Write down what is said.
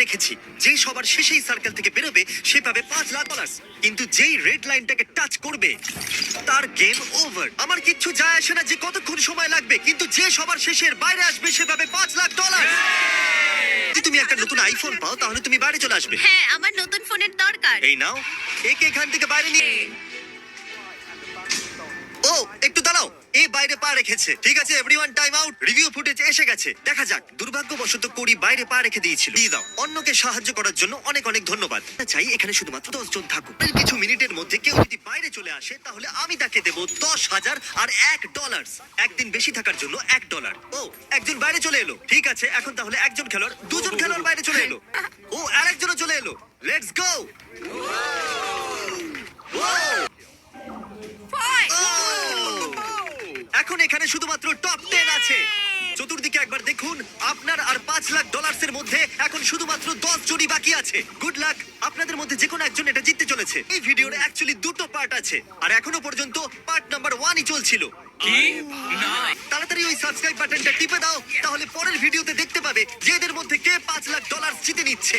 রেখেছি, যে সবার শেষেই সার্কেল থেকে বেরোবে সে পাবে $5,00,000। কিন্তু যেই রেড লাইনটাকে টাচ করবে তার গেম ওভার। আমার কিচ্ছু যায় আসে না যে কতক্ষণ সময় লাগবে, কিন্তু যে সবার শেষের বাইরে আসবে সে পাবে $5,00,000। যদি তুমি একটা নতুন আইফোন পাও তাহলে তুমি বাইরে চলে আসবে। হ্যাঁ, আমার নতুন ফোনের দরকার। এই নাও, একে এখান থেকে বাইরে নিয়ে। ও একটু দাঁড়াও, এ বাইরে পা রেখেছে। ঠিক আছে everyone, time out. Review footage এসে গেছে, দেখা যাক। দুর্ভাগ্যবশত কোরি বাইরে পা রেখে দিয়েছিল। দিয়ে দাও। অন্যকে সাহায্য করার জন্য অনেক অনেক ধন্যবাদ। চাই এখানে শুধুমাত্র 10 জন থাকুক। এর কিছু মিনিটের মধ্যে কেউ যদি বাইরে চলে আসে তাহলে আমি তাকে দেবো 10,000 আর $1। একদিন বেশি থাকার জন্য $1। ও একজন বাইরে চলে এলো। ঠিক আছে, এখন তাহলে একজন খেলোয়াড়, দুজন খেলোয়াড় বাইরে চলে এলো। ও আরেকজনও চলে এলো। Let's go. এখন এখানে শুধুমাত্র টপ 10 আছে। চতুর্দিকে একবার দেখুন, আপনার আর $5,00,000 মধ্যে এখন শুধুমাত্র 10 জনই বাকি আছে। গুড লাক, আপনাদের মধ্যে যে কোনো একজন এটা জিততে চলেছে। এই ভিডিওর অ্যাকচুয়ালি দুটো পার্ট আছে, আর এখনো পর্যন্ত পার্ট নাম্বার 1ই চলছিল। কি না তাড়াতাড়ি ওই সাবস্ক্রাইব বাটনটা টিপে দাও, তাহলে পরের ভিডিওতে দেখতে পাবে যে এদের মধ্যে কে $5,00,000 জিতে নিচ্ছে।